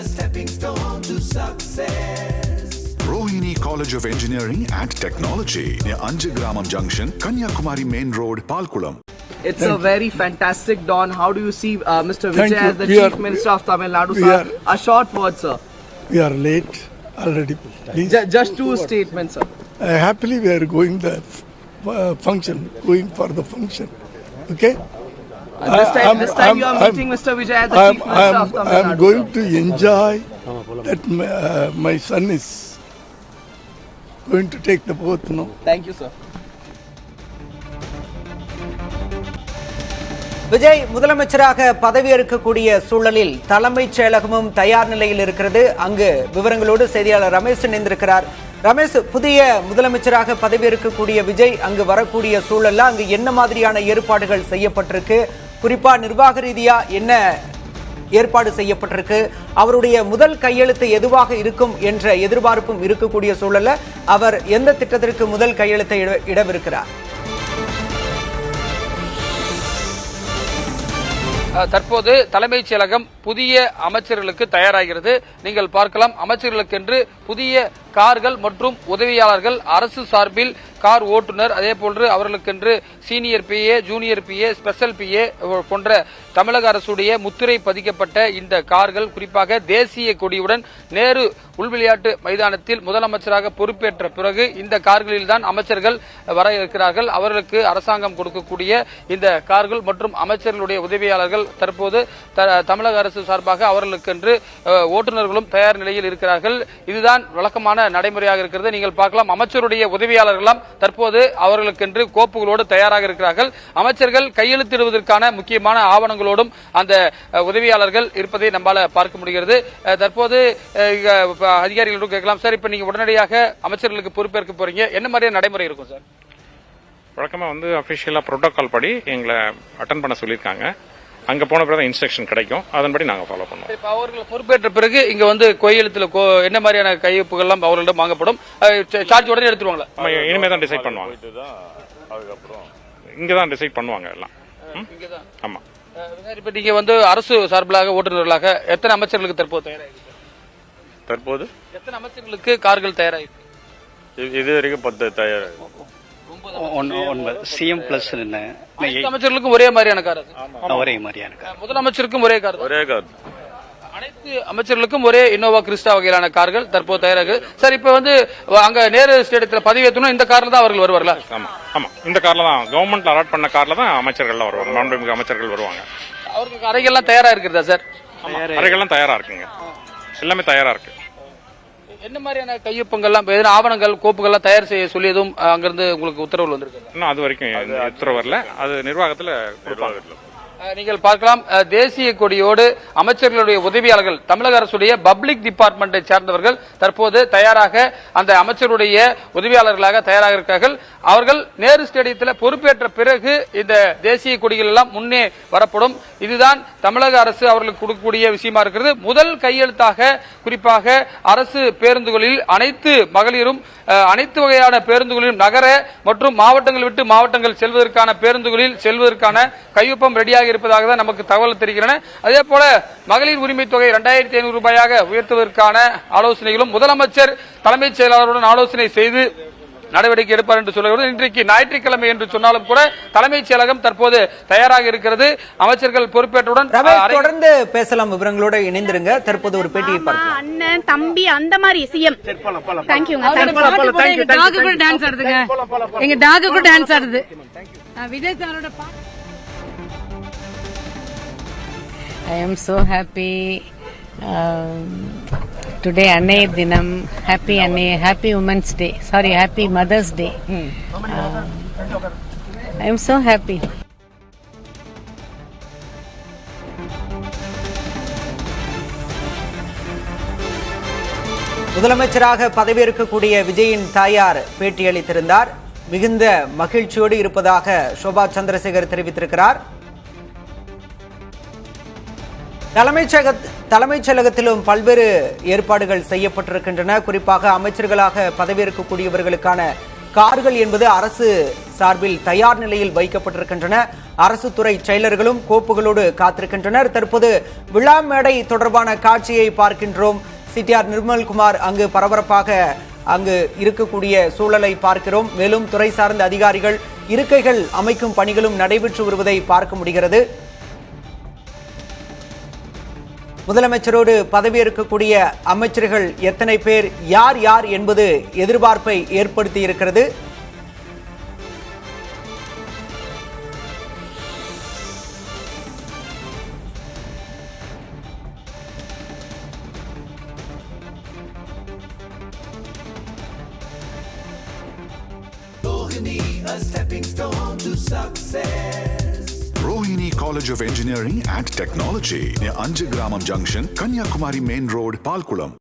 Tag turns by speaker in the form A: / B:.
A: stepping stone to success.
B: Rohini College of Engineering and Technology near Anjagramam Junction, Kanyakumari Main Road, Palkulam.
C: It's a very fantastic dawn. How do you see Mr. Vijay as the Chief Minister of Tamil Nadu, sir? A short word, sir.
D: We are late already. Please.
C: Just two statements, sir.
D: Happily we are going the going for the function. Okay?
C: This time you are meeting Mr. Vijay as the Chief Minister of Tamil Nadu.
D: I am going to enjoy that my son is going to take the oath. No?
C: Thank you, sir.
E: Vijay முதலமைச்சராக பதவியேற்கக்கூடிய சூழலில் தலைமைச் செயலகமும் தயார் நிலையில் இருக்கிறது. அங்கு விவரங்களோடு செய்தியாளர் ரமேஷ் இணைந்திருக்கிறார். ரமேஷ், புதிய முதலமைச்சராக பதவியேற்கக்கூடிய விஜய் அங்கு வரக்கூடிய சூழல்ல அங்கு என்ன மாதிரியான ஏற்பாடுகள் செய்யப்பட்டிருக்கு? குறிப்பா நிர்வாக ரீதியா என்ன ஏற்பாடு செய்யப்பட்டிருக்கு? அவருடைய முதல் கையெழுத்து எதுவாக இருக்கும் என்ற எதிர்பார்ப்பும் இருக்கக்கூடிய சூழல்ல அவர் எந்த திட்டத்திற்கு முதல் கையெழுத்தை இடவிருக்கிறார்?
F: தற்போது தலைமைச் செயலகம் புதிய அமைச்சர்களுக்கு தயாராகிறது. நீங்கள் பார்க்கலாம், அமைச்சர்களுக்கென்று புதிய கார்கள் மற்றும் உதவியாளர்கள், அரசு சார்பில் கார் ஓட்டுநர், அதே போன்று அவர்களுக்கென்று senior PA, junior PA, special PA போன்ற தமிழக அரசுடைய முத்திரை பதிக்கப்பட்ட இந்த கார்கள் குறிப்பாக தேசிய கொடியுடன் நேரு உள்விளையாட்டு மைதானத்தில் முதலமைச்சராக பொறுப்பேற்ற பிறகு இந்த கார்களில் தான் அமைச்சர்கள் வர இருக்கிறார்கள். அவர்களுக்கு அரசாங்கம் கொடுக்கக்கூடிய இந்த கார்கள் மற்றும் அமைச்சர்களுடைய உதவியாளர்கள் தற்போது தமிழக அரசு சார்பாக அவர்களுக்கென்று ஓட்டுநர்களும் தயார் நிலையில் இருக்கிறார்கள். இதுதான் வழக்கமான நடைமுறையாக இருக்கிறது. நீங்கள் பார்க்கலாம், அமைச்சருடைய உதவியாளர்களாம் தற்போது அவர்களுக்கென்று கோப்புகளோடு தயாராக இருக்கிறார்கள். அமைச்சர்கள் கையெழுத்திடுவதற்கான முக்கியமான ஆவணங்களோடும் அந்த உதவியாளர்கள் இருப்பதை நம்மால பார்க்க முடிகிறது. தற்போது அதிகாரிகளோடு கேட்கலாம். சார், இப்ப நீங்க உடனடியாக அமைச்சர்களுக்கு பொறுப்பேற்க போறீங்க, என்ன மாதிரியான நடைமுறை இருக்கும் சார்?
G: வழக்கமா அபிஷியலா புரோட்டோகால் படி எங்களை அட்டன் பண்ண சொல்லியிருக்காங்க. அங்க போன பிறகு இன்ஸ்ட்ரக்ஷன் கிடைக்கும், அதன்படி நாங்க ஃபாலோ பண்ணுவோம்.
F: இப்ப அவர்கள் பொறுப்பேற்ற பிறகு இங்க கையெழுத்துல என்ன மாதிரியான கையொப்புகள் எல்லாம் அவர்களிடம் வாங்கப்படும்? சார்ஜ் உடனே எடுத்துருவாங்களா?
G: இனிமே தான் டிசைட் பண்ணுவாங்க. இங்கதான் டிசைட் பண்ணுவாங்க எல்லாம். ஆமா.
F: இப்ப நீங்க அரசு சார்பிலாக ஓட்டுநர்களாக எத்தனை அமைச்சர்களுக்கு தற்போது எத்தனை அமைச்சர்களுக்கு கார்கள் தயாராயிருக்கு?
H: இது வரைக்கும் 10 தயாராக. சிஎம் பிளஸ்
F: அமைச்சர்களுக்கும் ஒரே மாதிரியான கார்?
H: ஒரே மாதிரியான கார்.
F: முதலமைச்சருக்கும் ஒரே கார்?
H: ஒரே கார்.
F: அனைத்து அமைச்சர்களுக்கும் ஒரே இன்னோவா கிறிஸ்டா வகையிலான கார்கள் தற்போது தயாராக. சார், இப்ப அங்க நேரு ஸ்டேடியத்தில் பதிவேற்றணும், இந்த கார்ல தான் அவர்கள் வருவார்களா?
G: ஆமா, இந்த கார்ல தான் கவர்மெண்ட் அலாட் பண்ண கார்ல தான் அமைச்சர்கள் வருவாங்க. மாண்புமிகு அமைச்சர்கள் வருவாங்க.
F: அவருக்கு அறைகள்லாம் தயாரா இருக்கிறதா சார்?
G: அறைகள்லாம் தயாரா இருக்குங்க, எல்லாமே தயாரா இருக்கு.
F: என்ன மாதிரியான கையொப்பங்கள்லாம், ஆவணங்கள், கோப்புகள்லாம் தயார் செய்ய சொல்லி எதுவும் அங்கிருந்து உங்களுக்கு உத்தரவு வந்திருக்கு?
G: இன்னும் அது வரைக்கும் உத்தரவு வரல, அது நிர்வாகத்தில் கொடுப்பாங்க.
F: நீங்கள் பார்க்கலாம், தேசிய கொடியோடு அமைச்சர்களுடைய உதவியாளர்கள் தமிழக அரசுடைய பப்ளிக் டிபார்ட்மெண்டை சார்ந்தவர்கள் தற்போது தயாராக அந்த அமைச்சருடைய உதவியாளர்களாக தயாராக இருக்கிறார்கள். அவர்கள் நேரு ஸ்டேடியத்தில் பொறுப்பேற்ற பிறகு இந்த தேசிய கொடிகள் எல்லாம் முன்னே வரப்படும். இதுதான் தமிழக அரசு அவர்களுக்கு கொடுக்கக்கூடிய விஷயமா இருக்கிறது. முதல் கையெழுத்தாக குறிப்பாக அரசு பேருந்துகளில் அனைத்து மகளிரும் அனைத்து வகையான பேருந்துகளிலும் நகர மற்றும் மாவட்டங்கள் விட்டு மாவட்டங்கள் செல்வதற்கான பேருந்துகளில் செல்வதற்கான கையொப்பம் ரெடியாக இருப்பதாக தான் நமக்கு தகவல் தெரிகின்றன. அதே போல மகளிர் உரிமை தொகை 2500 ரூபாயாக உயர்த்துவதற்கான ஆலோசனைகளும் முதலமைச்சர் தலைமைச் செயலாளருடன் ஆலோசனை செய்து நடவடிக்கை எடுப்பார் என்று சொல்லுகிறது. இன்றைக்கு ஞாயிற்றுக்கிழமை என்று சொன்னாலும் கூட தலைமைச் செயலகம் தற்போது தயாராக இருக்கிறது. அமைச்சர்கள் பொறுப்பேற்றவுடன்
E: தொடர்ந்து பேசலாம். விவரங்களோட இணைந்திருங்க. தற்போது ஒரு பேட்டியை பார்க்கலாம்.
I: அண்ணன் தம்பி அந்த மாதிரி சிஎம். தேங்க்யூங்க. டாக் கூட டான்ஸ் ஆடுதுங்க. எங்க டாக் கூட டான்ஸ் ஆடுது. விஜய் சாரோட
J: I am so happy. Today Annai Dinam, happy Annai, happy Women's Day. Sorry, happy Mother's Day. I am so happy.
E: முதலமைச்சராக பதவியேற்கக்கூடிய விஜயின் தாயார் பேட்டியளித்திருந்தார். மிகுந்த மகிழ்ச்சியோடு இருப்பதாக சோபா சந்திரசேகர் தெரிவித்திருக்கிறார். தலைமைச் செயலகத்திலும் பல்வேறு ஏற்பாடுகள் செய்யப்பட்டிருக்கின்றன. குறிப்பாக அமைச்சர்களாக பதவியேற்கக்கூடியவர்களுக்கான கார்கள் என்பது அரசு சார்பில் தயார் நிலையில் வைக்கப்பட்டிருக்கின்றன. அரசு துறை செயலர்களும் கோப்புகளோடு காத்திருக்கின்றனர். தற்போது விழா மேடை தொடர்பான காட்சியை பார்க்கின்றோம். சிடிஆர் நிர்மல்குமார் அங்கு பரபரப்பாக அங்கு இருக்கக்கூடிய சூழலை பார்க்கிறோம். மேலும் துறை சார்ந்த அதிகாரிகள் இருக்கைகள் அமைக்கும் பணிகளும் நடைபெற்று வருவதை பார்க்க முடிகிறது. முதலமைச்சரோடு பதவியேற்கக்கூடிய அமைச்சர்கள் எத்தனை பேர், யார் யார் என்பது எதிர்பார்ப்பை ஏற்படுத்தி இருக்கிறது.
A: Rohini, a stepping stone to success.
B: Rohini College of Engineering and Technology near Anjagramam Junction, Kanyakumari Main Road, Palkulam.